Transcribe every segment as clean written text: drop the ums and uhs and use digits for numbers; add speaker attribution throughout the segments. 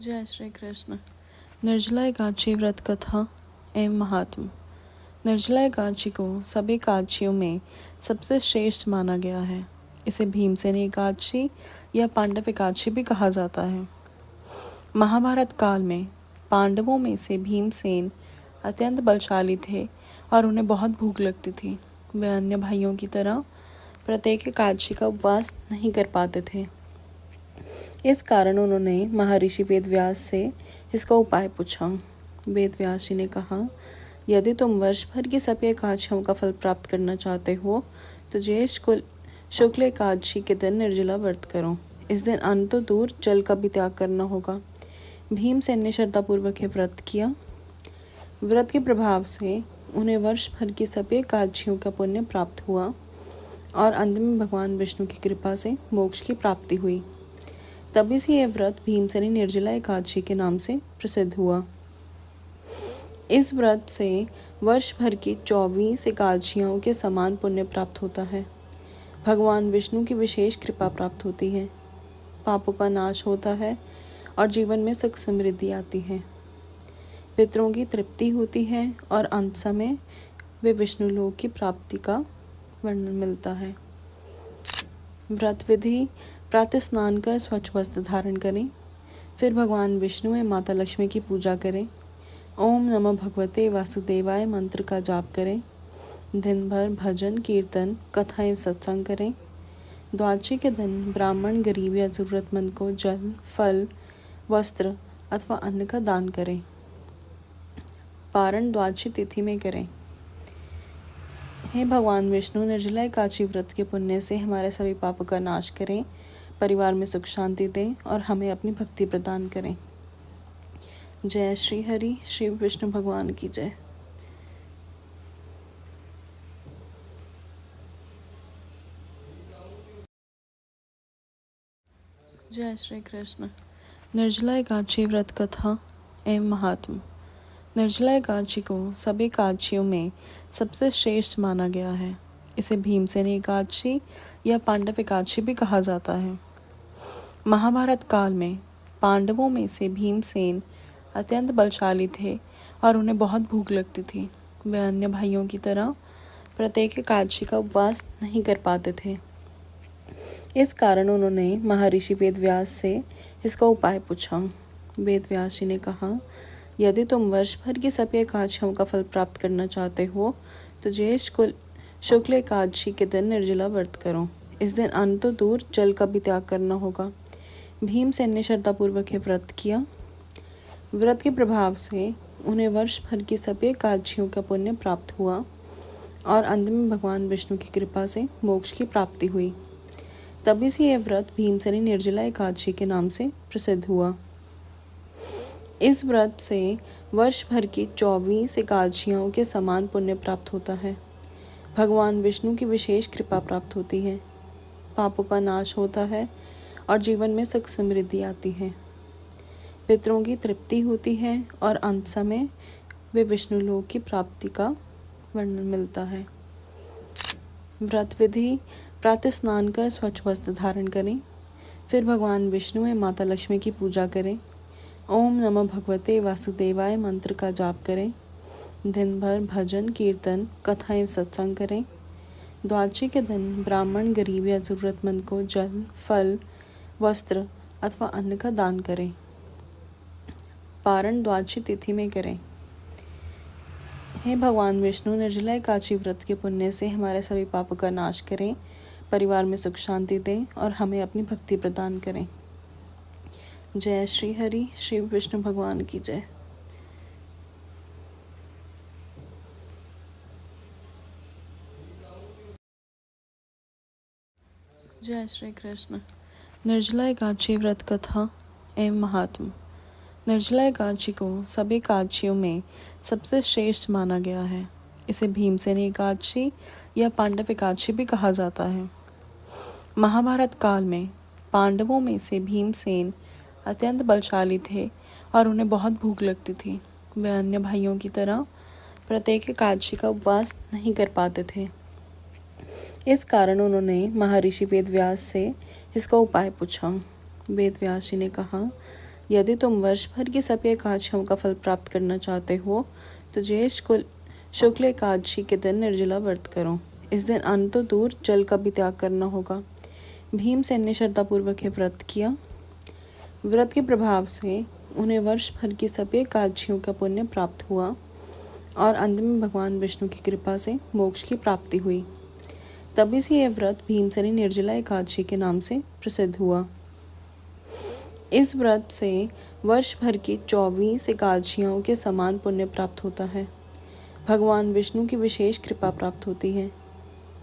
Speaker 1: जय श्री कृष्ण। निर्जला एकादशी व्रत कथा एवं महात्म। निर्जला एकादशी को सभी एकादशियों में सबसे श्रेष्ठ माना गया है। इसे भीमसेनी एकादशी या पांडव एकादशी भी कहा जाता है। महाभारत काल में पांडवों में से भीमसेन अत्यंत बलशाली थे और उन्हें बहुत भूख लगती थी। वे अन्य भाइयों की तरह प्रत्येक एकादशी का उपवास नहीं कर पाते थे। इस कारण उन्होंने महर्षि वेदव्यास से इसका उपाय पूछा। वेदव्यास जी ने कहा, यदि तुम वर्ष भर की सभी एकादशियों का फल प्राप्त करना चाहते हो तो ज्येष्ठ शुक्ल एकादशी के दिन निर्जला व्रत करो। इस दिन अन्न तो दूर जल का भी त्याग करना होगा। भीमसेन ने श्रद्धापूर्वक यह व्रत किया। व्रत के प्रभाव से उन्हें वर्ष भर की सभी एकादशियों का पुण्य प्राप्त हुआ और अंत में भगवान विष्णु की कृपा से मोक्ष की प्राप्ति हुई। तभी से यह व्रत भीमसेनी निर्जला एकादशी के नाम से प्रसिद्ध हुआ। इस व्रत से वर्ष भर की 24 एकादशियों के समान पुण्य प्राप्त होता है। भगवान विष्णु की विशेष कृपा प्राप्त होती है, पापों का नाश होता है और जीवन में सुख समृद्धि आती है। पितरों की तृप्ति होती है और अंत समय वे विष्णु लोक की प्राप्ति का वर्णन मिलता है। व्रत विधि: प्रातः स्नान कर स्वच्छ वस्त्र धारण करें, फिर भगवान विष्णु एवं माता लक्ष्मी की पूजा करें। ओम नमः भगवते वासुदेवाय मंत्र का जाप करें। दिन भर भजन कीर्तन कथा एवं सत्संग करें। द्वादशी के दिन ब्राह्मण गरीब या जरूरतमंद को जल फल वस्त्र अथवा अन्न का दान करें। पारण द्वादशी तिथि में करें। हे भगवान विष्णु, निर्जला एकादशी व्रत के पुण्य से हमारे सभी पापों का नाश करें, परिवार में सुख शांति दें और हमें अपनी भक्ति प्रदान करें। जय श्री हरि। श्री विष्णु भगवान की जय। जय श्री कृष्ण। निर्जला एकादशी व्रत कथा एवं महात्म। निर्जला एकादशी को सभी एकादशियों में सबसे श्रेष्ठ माना गया है। इसे भीमसेनी एकादशी या पांडव एकादशी भी कहा जाता है। महाभारत काल में पांडवों में से भीमसेन अत्यंत बलशाली थे और उन्हें बहुत भूख लगती थी। वे अन्य भाइयों की तरह प्रत्येक एकादशी का उपवास नहीं कर पाते थे। इस कारण उन्होंने महर्षि वेदव्यास से इसका उपाय पूछा। वेदव्यास जी ने कहा, यदि तुम वर्ष भर की सभी एकादशियों का फल प्राप्त करना चाहते हो तो ज्येष्ठ शुक्ल एकादशी के दिन निर्जला व्रत करो। इस दिन अन्न तो दूर जल का भी त्याग करना होगा। भीमसेन ने श्रद्धापूर्वक यह व्रत किया। व्रत के प्रभाव से उन्हें वर्ष भर की सभी एकादशियों का पुण्य प्राप्त हुआ और अंत में भगवान विष्णु की कृपा से मोक्ष की प्राप्ति हुई। तभी से यह व्रत भीमसेनी निर्जला एकादशी के नाम से प्रसिद्ध हुआ। इस व्रत से वर्ष भर की 24 एकादशियों के समान पुण्य प्राप्त होता है। भगवान विष्णु की विशेष कृपा प्राप्त होती है, पापों का नाश होता है और जीवन में सुख समृद्धि आती है। पितरों की तृप्ति होती है और अंत समय वे विष्णु लोक की प्राप्ति का वर्णन मिलता है। व्रत विधि: प्रातः स्नान कर स्वच्छ वस्त्र धारण करें, फिर भगवान विष्णु एवं माता लक्ष्मी की पूजा करें। ओम नमः भगवते वासुदेवाय मंत्र का जाप करें। दिन भर भजन कीर्तन कथा एवं सत्संग करें। द्वादशी के दिन ब्राह्मण गरीब या जरूरतमंद को जल फल वस्त्र अथवा अन्न का दान करें। पारण द्वादशी तिथि में करें। हे भगवान विष्णु, निर्जला एकादशी व्रत के पुण्य से हमारे सभी पापों का नाश करें, परिवार में सुख शांति दें और हमें अपनी भक्ति प्रदान करें। जय श्री हरि। श्री विष्णु भगवान की जय। जय श्री कृष्ण। निर्जला एकादशी व्रत कथा एवं महात्म। निर्जला एकादशी को सभी एकादशियों में सबसे श्रेष्ठ माना गया है। इसे भीमसेनी एकादशी या पांडव एकादशी भी कहा जाता है। महाभारत काल में पांडवों में से भीमसेन अत्यंत बलशाली थे और उन्हें बहुत भूख लगती थी। वे अन्य भाइयों की तरह प्रत्येक एकादशी का उपवास नहीं कर पाते थे। इस कारण उन्होंने महर्षि वेदव्यास से इसका उपाय पूछा। वेदव्यास जी ने कहा, यदि तुम वर्ष भर की सभी एकादशियों का फल प्राप्त करना चाहते हो तो ज्येष्ठ शुक्ल एकादशी के दिन निर्जला व्रत करो। इस दिन अन्न तो दूर जल का भी त्याग करना होगा। भीमसेन ने श्रद्धापूर्वक यह व्रत किया। व्रत के प्रभाव से उन्हें वर्ष भर की सभी एकादशियों का पुण्य प्राप्त हुआ और अंत में भगवान विष्णु की कृपा से मोक्ष की प्राप्ति हुई। तभी से यह व्रत भीमसेनी निर्जला एकादशी के नाम से प्रसिद्ध हुआ। इस व्रत से वर्ष भर की 24 एकादशियों के समान पुण्य प्राप्त होता है। भगवान विष्णु की विशेष कृपा प्राप्त होती है,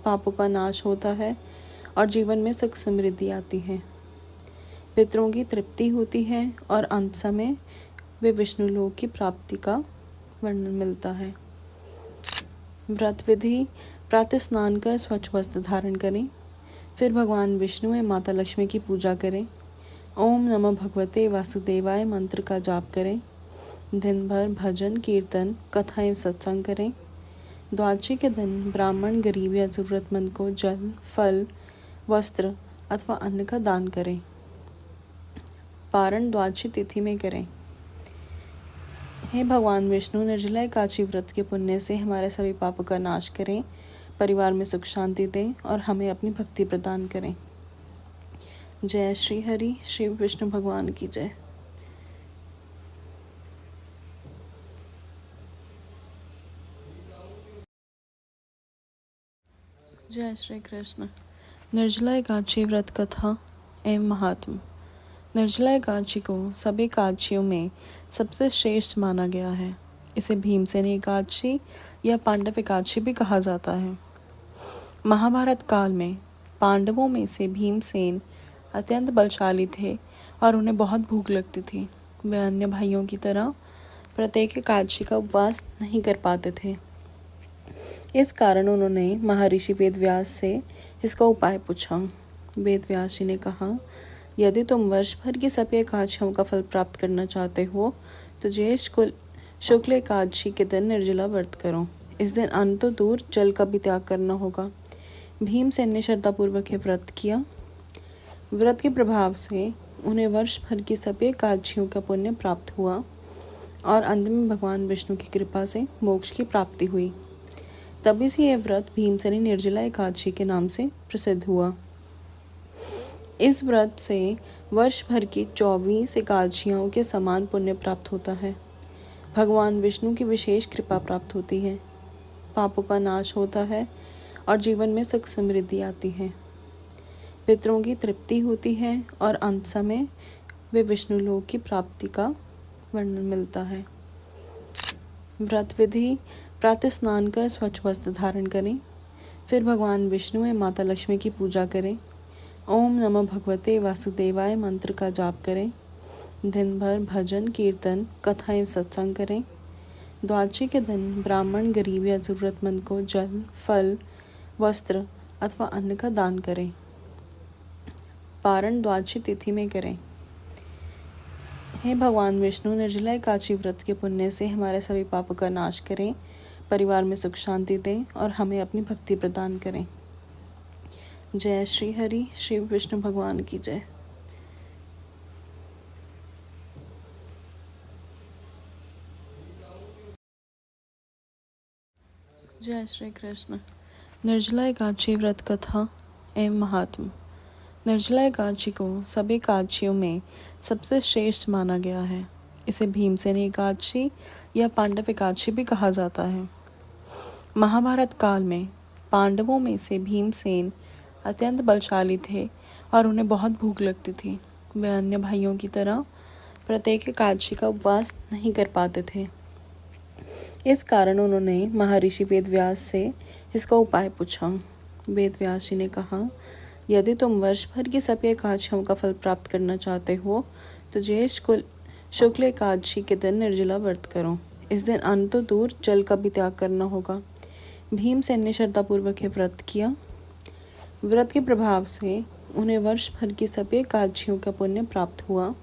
Speaker 1: पापों का नाश होता है और जीवन में सुख समृद्धि आती है। पितरों की तृप्ति होती है और अंत समय वे विष्णु लोक की प्राप्ति का वर्णन मिलता है। व्रत विधि: प्रातः स्नान कर स्वच्छ वस्त्र धारण करें, फिर भगवान विष्णु एवं माता लक्ष्मी की पूजा करें। ओम नमः भगवते वासुदेवाय मंत्र का जाप करें। दिन भर भजन कीर्तन कथा एवं सत्संग करें। द्वादशी के दिन ब्राह्मण गरीब या जरूरतमंद को जल, फल, वस्त्र अथवा अन्न का दान करें। पारण द्वादशी तिथि में करें। हे भगवान विष्णु, निर्जला एकादशी व्रत के पुण्य से हमारे सभी पापों का नाश करें, परिवार में सुख शांति दें और हमें अपनी भक्ति प्रदान करें। जय श्री हरि, श्री विष्णु भगवान की जय। जय श्री कृष्ण। निर्जला एकादशी व्रत कथा एवं महात्म। निर्जला एकादशी को सभी एकादशियों में सबसे श्रेष्ठ माना गया है। इसे भीमसेनी एकादशी या पांडव एकादशी भी कहा जाता है। महाभारत काल में पांडवों में से भीमसेन अत्यंत बलशाली थे और उन्हें बहुत भूख लगती थी। वे अन्य भाइयों की तरह प्रत्येक एकादशी का उपवास नहीं कर पाते थे। इस कारण उन्होंने महर्षि वेदव्यास से इसका उपाय पूछा। वेदव्यास जी ने कहा, यदि तुम वर्ष भर की सभी एकादशियों का फल प्राप्त करना चाहते हो तो ज्येष्ठ शुक्ल एकादशी के दिन निर्जला व्रत करो। इस दिन अन्न तो दूर जल का भी त्याग करना होगा। भीमसेन ने श्रद्धापूर्वक यह व्रत किया। व्रत के प्रभाव से उन्हें वर्ष भर की सभी एकादशियों का पुण्य प्राप्त हुआ और अंत में भगवान विष्णु की कृपा से मोक्ष की प्राप्ति हुई। तभी से यह व्रत भीमसेनी निर्जला एकादशी के नाम से प्रसिद्ध हुआ। इस व्रत से वर्ष भर की 24 एकादशियों के समान पुण्य प्राप्त होता है। भगवान विष्णु की विशेष कृपा प्राप्त होती है, पापों का नाश होता है और जीवन में सुख समृद्धि आती है। पितरों की तृप्ति होती है और अंत समय वे विष्णु लोक की प्राप्ति का वर्णन मिलता है। व्रत विधि: प्रातः स्नान कर स्वच्छ वस्त्र धारण करें, फिर भगवान विष्णु एवं माता लक्ष्मी की पूजा करें। ओम नमः भगवते वासुदेवाय मंत्र का जाप करें। दिन भर भजन कीर्तन कथा एवं सत्संग करें। द्वादशी के दिन ब्राह्मण गरीब या जरूरतमंद को जल, फल, वस्त्र अथवा अन्न का दान करें। पारण द्वादशी तिथि में करें। हे भगवान विष्णु, निर्जला एकादशी व्रत के पुण्य से हमारे सभी पापों का नाश करें, परिवार में सुख शांति दें और हमें अपनी भक्ति प्रदान करें। जय श्री हरि, श्री विष्णु भगवान की जय। जय श्री कृष्ण। निर्जला एकादशी व्रत कथा एवं महात्म। निर्जला एकादशी को सभी एकादशियों में सबसे श्रेष्ठ माना गया है। इसे भीमसेनी एकादशी या पांडव एकादशी भी कहा जाता है। महाभारत काल में पांडवों में से भीमसेन अत्यंत बलशाली थे और उन्हें बहुत भूख लगती थी। वे अन्य भाइयों की तरह प्रत्येक एकादशी का उपवास नहीं कर पाते थे। इस कारण उन्होंने महर्षि वेदव्यास से इसका उपाय पूछा। वेदव्यास जी ने कहा, यदि तुम वर्ष भर की सभी एकादशियों का फल प्राप्त करना चाहते हो तो ज्येष्ठ शुक्ल एकादशी के दिन निर्जला व्रत करो। इस दिन अन्न तो दूर जल का भी त्याग करना होगा। भीमसेन ने श्रद्धापूर्वक यह व्रत किया। व्रत के प्रभाव से उन्हें वर्ष भर की सभी एकादशियों का पुण्य प्राप्त हुआ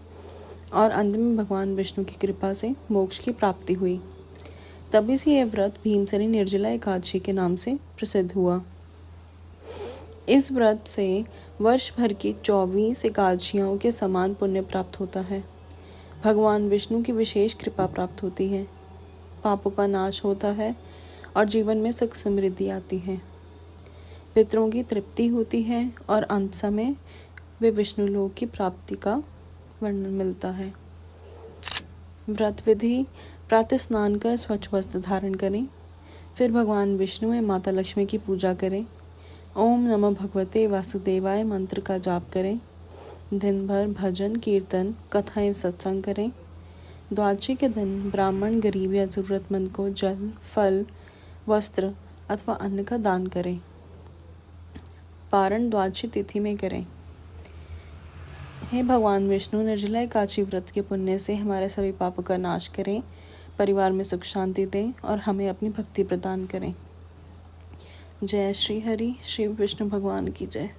Speaker 1: और अंत में भगवान विष्णु की कृपा से मोक्ष की प्राप्ति हुई। तभी से यह व्रत भीमसेनी निर्जला एकादशी के नाम से प्रसिद्ध हुआ। इस व्रत से वर्ष भर की 24 एकादशियों के समान पुण्य प्राप्त होता है। भगवान विष्णु की विशेष कृपा प्राप्त होती है, पापों का नाश होता है और जीवन में सुख समृद्धि आती है। पितरों की तृप्ति होती है और अंत समय वे विष्णु लोक की प्राप्ति का वर्णन मिलता है। व्रत विधि: प्रातः स्नान कर स्वच्छ वस्त्र धारण करें, फिर भगवान विष्णु एवं माता लक्ष्मी की पूजा करें। ओम नमः भगवते वासुदेवाय मंत्र का जाप करें। दिन भर भजन कीर्तन कथाएं सत्संग करें। द्वादशी के दिन ब्राह्मण, गरीब या ज़रूरतमंद को जल, फल, वस्त्र अथवा अन्न का दान करें। पारण द्वादशी तिथि में करें। हे भगवान विष्णु, निर्जला एकादशी व्रत के पुण्य से हमारे सभी पापों का नाश करें, परिवार में सुख शांति दें और हमें अपनी भक्ति प्रदान करें। जय श्री हरि, श्री विष्णु भगवान की जय।